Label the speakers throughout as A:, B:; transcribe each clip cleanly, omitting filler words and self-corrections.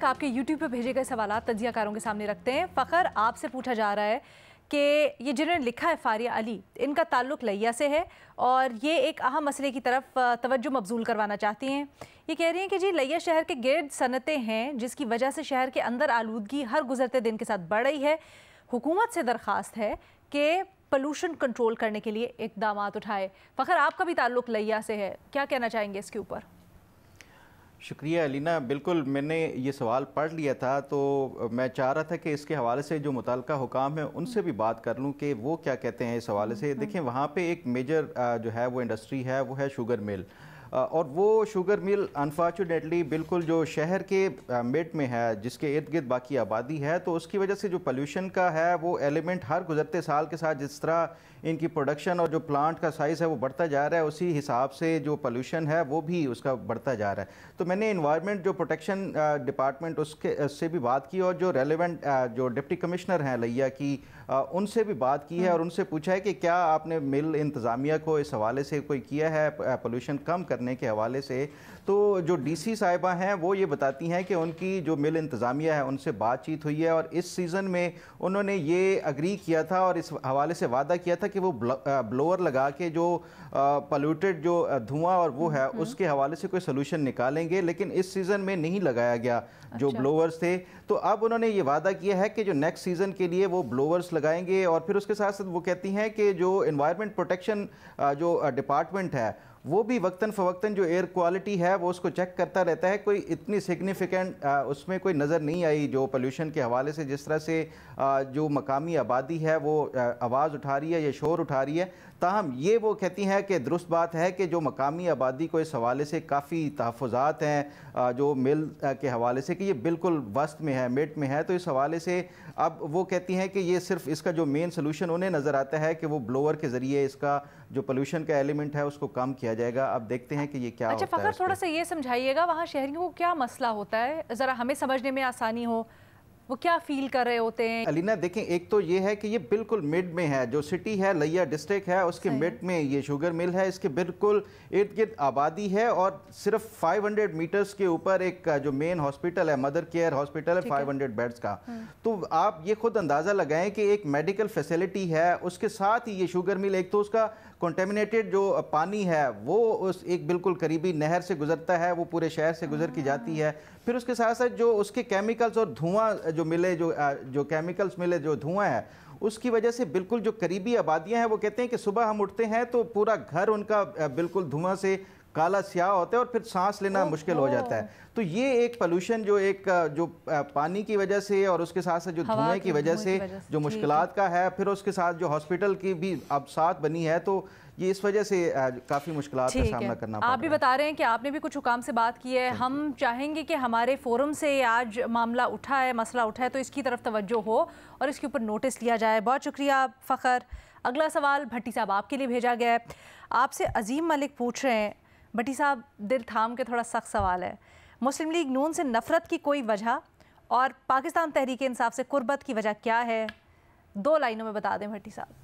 A: तक आपके यूट्यूब पे भेजे गए सवालात तज्जिया कारों के सामने रखते हैं। फ़खर, आपसे पूछा जा रहा है कि ये जिन्होंने लिखा है फारिया अली, इनका ताल्लुक़ लैया से है और ये एक अहम मसले की तरफ तवज्जो मबजूल करवाना चाहती हैं। ये कह रही हैं कि जी लैया शहर के गिर्द सनतें हैं जिसकी वजह से शहर के अंदर आलूदगी हर गुजरते दिन के साथ बढ़ रही है। हुकूमत से दरख्वास्त है कि पोल्यूशन कंट्रोल करने के लिए इक़दामात उठाए। फ़खर, आपका भी ताल्लुक़ लैया से है, क्या कहना चाहेंगे इसके ऊपर?
B: शुक्रिया अलीना। बिल्कुल, मैंने ये सवाल पढ़ लिया था तो मैं चाह रहा था कि इसके हवाले से जो मुतल्लिका हुकाम है उनसे भी बात कर लूँ कि वो क्या कहते हैं इस हवाले से। देखें, वहाँ पे एक मेजर जो है वो इंडस्ट्री है, वो है शुगर मिल, और वो शुगर मिल अनफॉर्चुनेटली बिल्कुल जो शहर के मिड में है, जिसके इर्द गिर्द बाकी आबादी है, तो उसकी वजह से जो पोल्यूशन का है वो एलिमेंट हर गुजरते साल के साथ जिस तरह इनकी प्रोडक्शन और जो प्लांट का साइज़ है वो बढ़ता जा रहा है, उसी हिसाब से जो पोल्यूशन है वो भी उसका बढ़ता जा रहा है। तो मैंने इन्वायरमेंट जो प्रोटेक्शन डिपार्टमेंट उससे भी बात की और जो रेलेवेंट जो डिप्टी कमिश्नर हैं लैया की, उनसे भी बात की है और उनसे पूछा है कि क्या आपने मिल इंतज़ामिया को इस हवाले से कोई किया है पोल्यूशन कम करने के हवाले से। तो जो डीसी साहिबा हैं वो ये बताती हैं कि उनकी जो मिल इंतज़ामिया है उनसे बातचीत हुई है और इस सीज़न में उन्होंने ये अग्री किया था और इस हवाले से वादा किया था कि वो ब्लोअर लगा के जो पोल्यूटेड जो धुआं और वो है उसके हवाले से कोई सलूशन निकालेंगे, लेकिन इस सीज़न में नहीं लगाया गया जो ब्लोअर्स थे। तो अब उन्होंने ये वादा किया है कि जो नेक्स्ट सीज़न के लिए वो ब्लोअर्स लगाएंगे और फिर उसके साथ साथ वो कहती हैं कि जो एनवायरनमेंट प्रोटेक्शन जो डिपार्टमेंट है वो भी वक्तन फ़वक्तन जो एयर क्वालिटी है वो उसको चेक करता रहता है। कोई इतनी सिग्निफिकेंट उसमें कोई नज़र नहीं आई जो पोल्यूशन के हवाले से, जिस तरह से जो मकामी आबादी है वो आवाज़ उठा रही है या शोर उठा रही है। ताहम ये वो कहती हैं कि दुरुस्त बात है कि जो मकामी आबादी को इस हवाले से काफ़ी तहफ़्फ़ुज़ात हैं जो मिल के हवाले से कि ये बिल्कुल वस्त में है, मिड में है। तो इस हवाले से अब वो कहती हैं कि ये सिर्फ इसका जो मेन सोल्यूशन उन्हें नज़र आता है कि वो ब्लोअर के ज़रिए इसका जो पोल्यूशन का एलिमेंट है उसको कम किया जाएगा। अब देखते हैं कि ये क्या होता है।
A: अच्छा फ़खर, थोड़ा सा ये समझाइएगा वहाँ शहरियों को क्या मसला होता है, ज़रा हमें समझने में आसानी हो, वो क्या फील कर रहे होते हैं?
B: अलीना देखें, एक तो ये है कि ये बिल्कुल मिड में है, जो सिटी है लैया डिस्ट्रिक्ट है उसके मिड में ये शुगर मिल है, इसके बिल्कुल इर्द गिर्द आबादी है और सिर्फ 500 मीटर्स के ऊपर एक जो मेन हॉस्पिटल है, मदर केयर हॉस्पिटल है 500 बेड्स का। तो आप ये खुद अंदाज़ा लगाएं कि एक मेडिकल फैसिलिटी है, उसके साथ ही ये शुगर मिल, एक तो उसका कंटेमिनेटेड जो पानी है वो उस एक बिल्कुल करीबी नहर से गुजरता है, वो पूरे शहर से गुजर की जाती है। फिर उसके साथ साथ जो उसके केमिकल्स और धुआं जो मिले, जो केमिकल्स मिले, जो धुआं है उसकी वजह से बिल्कुल जो करीबी आबादियां हैं वो कहते हैं कि सुबह हम उठते हैं तो पूरा घर उनका बिल्कुल धुआं से काला स्याह होता है और फिर सांस लेना मुश्किल हो जाता है। तो ये एक पोल्यूशन जो एक जो पानी की वजह से और उसके साथ साथ जो धुएं की वजह से जो मुश्किलात का है, फिर उसके साथ जो हॉस्पिटल की भी अब साथ बनी है, तो ये इस वजह से काफ़ी मुश्किलात का सामना करना पड़ रहा है।
A: आप भी बता रहे हैं कि आपने भी कुछ हुकाम से बात की है, हम चाहेंगे कि हमारे फोरम से आज मामला उठा है, मसला उठा है, तो इसकी तरफ तवज्जो हो और इसके ऊपर नोटिस लिया जाए। बहुत शुक्रिया फ़खर। अगला सवाल भट्टी साहब आपके लिए भेजा गया है। आपसे अजीम मलिक पूछ रहे हैं, भट्टी साहब दिल थाम के, थोड़ा सख्त सवाल है, मुस्लिम लीग नून से नफ़रत की कोई वजह और पाकिस्तान तहरीक इंसाफ से कुर्बत की वजह क्या है? 2 लाइनों में बता दें भट्टी साहब।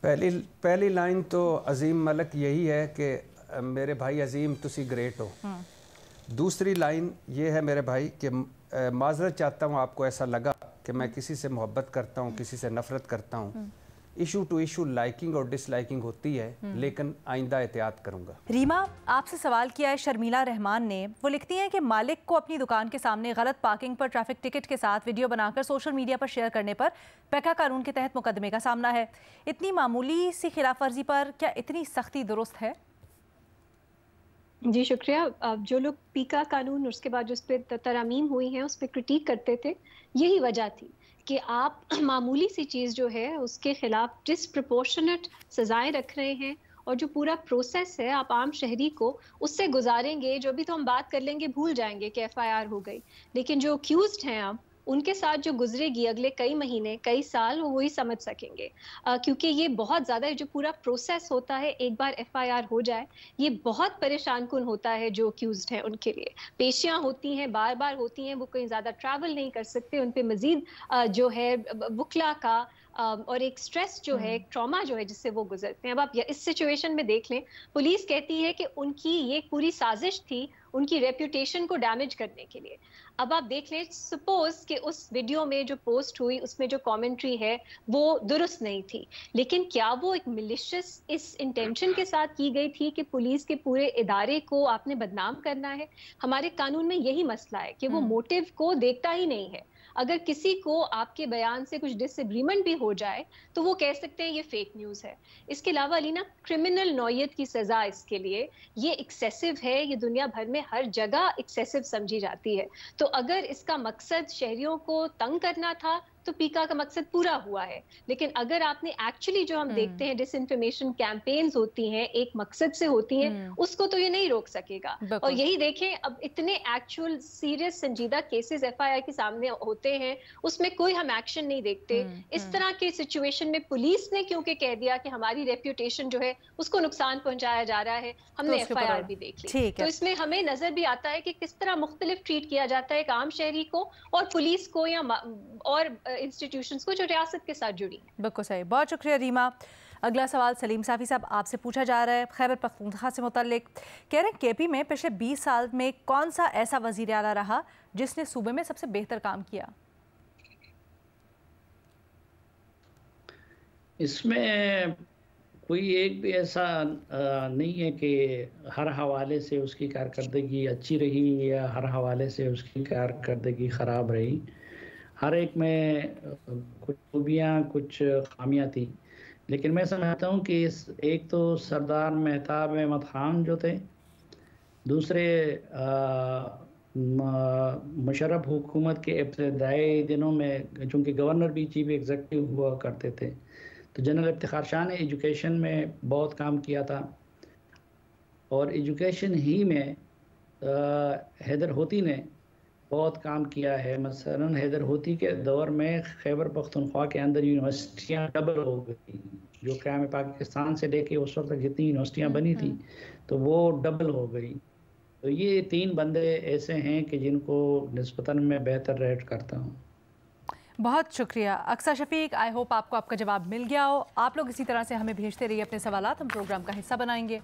C: पहली लाइन तो अजीम मलिक यही है कि मेरे भाई अजीम तुसी ग्रेट हो। दूसरी लाइन ये है मेरे भाई कि माजरत चाहता हूँ आपको ऐसा लगा कि मैं किसी से मोहब्बत करता हूँ, किसी से नफ़रत करता हूँ। इशू टू इशू लाइकिंग और डिसलाइकिंग होती है, लेकिन आइंदा एहतियात करूंगा।
A: रीमा, आपसे सवाल किया है शर्मिला रहमान ने। वो लिखती हैं कि मालिक को अपनी दुकान के सामने गलत पार्किंग पर ट्रैफिक टिकट के साथ वीडियो बनाकर सोशल मीडिया पर शेयर करने पर पैका कानून के तहत मुकदमे का सामना है। इतनी मामूली सी खिलाफ वर्जी पर क्या इतनी सख्ती दुरुस्त है?
D: जी शुक्रिया। जो लोग पीका कानून उसके बाद जो उस पर तरामीम हुई हैं उस पर क्रिटिक करते थे, यही वजह थी कि आप मामूली सी चीज़ जो है उसके खिलाफ डिसप्रपोर्शनेट सजाएं रख रहे हैं और जो पूरा प्रोसेस है आप आम शहरी को उससे गुजारेंगे, जो भी तो हम बात कर लेंगे भूल जाएंगे कि एफआईआर हो गई, लेकिन जो अक्यूज्ड हैं अब उनके साथ जो गुजरेगी अगले कई महीने कई साल वो वही समझ सकेंगे, क्योंकि ये बहुत ज़्यादा जो पूरा प्रोसेस होता है एक बार एफआईआर हो जाए ये बहुत परेशान कुन होता है। जो अक्यूज्ड हैं उनके लिए पेशियां होती हैं, बार बार होती हैं, वो कहीं ज़्यादा ट्रैवल नहीं कर सकते, उन पे मज़ीद जो है वकला का اور ایک سٹریس جو ہے، ایک ٹراما جو ہے جس سے وہ گزرتے ہیں. اب آپ اس سچویشن میں دیکھ لیں، پولیس کہتی ہے کہ ان کی یہ پوری سازش تھی ان کی ریپوٹیشن کو ڈیمیج کرنے کے لیے. اب آپ دیکھ لیں، سپوز کہ اس ویڈیو میں جو پوسٹ ہوئی اس میں جو کامنٹری ہے وہ درست نہیں تھی، لیکن کیا وہ ایک ملیشس اس انٹینشن کے ساتھ کی گئی تھی کہ پولیس کے پورے ادارے کو آپ نے بدنام کرنا ہے؟ ہمارے قانون میں یہی مسئلہ ہے کہ وہ موٹیو کو دیکھتا ہی نہیں ہے. اگر کسی کو آپ کے بیان سے کچھ ڈس ایگریمنٹ بھی ہو جائے تو وہ کہہ سکتے ہیں یہ فیک نیوز ہے. اس کے علاوہ علینا، کرمنل نوعیت کی سزا اس کے لیے یہ ایکسیسو ہے، یہ دنیا بھر میں ہر جگہ ایکسیسو سمجھی جاتی ہے. تو اگر اس کا مقصد شہریوں کو تنگ کرنا تھا تو پیکا کا مقصد پورا ہوا ہے. لیکن اگر آپ نے ایکچولی جو ہم دیکھتے ہیں ڈس انفارمیشن کیمپینز ہوتی ہیں ایک مقصد سے ہوتی ہیں، اس کو تو یہ نہیں روک سکے گا. اور یہی دیکھیں، اب اتنے ایکچوئل سیریس سنجیدہ کیسز ایف آئی آر کے سامنے ہوتے ہیں، اس میں کوئی ہم ایکشن نہیں دیکھتے. اس طرح کے سچویشن میں پولیس نے کیونکہ کہہ دیا کہ ہماری ریپوٹیشن جو ہے اس کو نقصان پہنچایا جا رہا ہے، ہم نے ایف آئی آر بھی دیکھ لی. تو اس میں ہمیں نظر بھی آتا ہے کہ کس طرح مختلف ٹریٹ کیا جاتا ہے ایک عام شہری کو اور پولیس کو یا اور انسٹیٹیوشنز کو جو ریاست کے ساتھ جڑی ہیں.
A: بالکل صحیح. بہت شکریہ ریما. اگلا سوال سلیم صافی صاحب آپ سے پوچھا جا رہا ہے خیبر پختونخوا سے متعلق. کہہ رہے ہیں کے پی میں پچھلے 20 سال میں کون سا ایسا وزیر اعلیٰ رہا جس نے صوبے میں سب سے بہتر کام کیا؟
E: اس میں کوئی ایک بھی ایسا نہیں ہے کہ ہر حوالے سے اس کی کارکردگی اچھی رہی یا ہر حوالے سے اس کی کارکردگی خراب رہی. ہر ایک میں کچھ خوبیاں کچھ خامیاں تھیں. لیکن میں سمجھتا ہوں کہ ایک تو سردار مہتاب احمد خان جو تھے، دوسرے مشرف حکومت کے ابتدائی دنوں میں چونکہ گورنر بھی چیف ایگزیکٹو ہوا کرتے تھے، تو جنرل افتخار شاہ نے ایجوکیشن میں بہت کام کیا تھا. اور ایجوکیشن ہی میں حیدر ہوتی نے بہت کام کیا ہے. مثلا حیدر ہوتی کے دور میں خیبر پختونخوا کے اندر یونیورسٹیاں ڈبل ہو گئی. جو قیام پاکستان سے لے کے اس وقت تک جتنی یونیورسٹیاں بنی تھیں تو وہ ڈبل ہو گئی. تو یہ 3 بندے ایسے ہیں کہ جن کو نسبتاً میں بہتر ریٹ کرتا ہوں.
A: بہت شکریہ اقصیٰ شفیق. آئی ہوپ آپ کو آپ کا جواب مل گیا ہو. آپ لوگ اسی طرح سے ہمیں بھیجتے رہیے اپنے سوالات، ہم پروگرام کا حصہ بنائیں گے.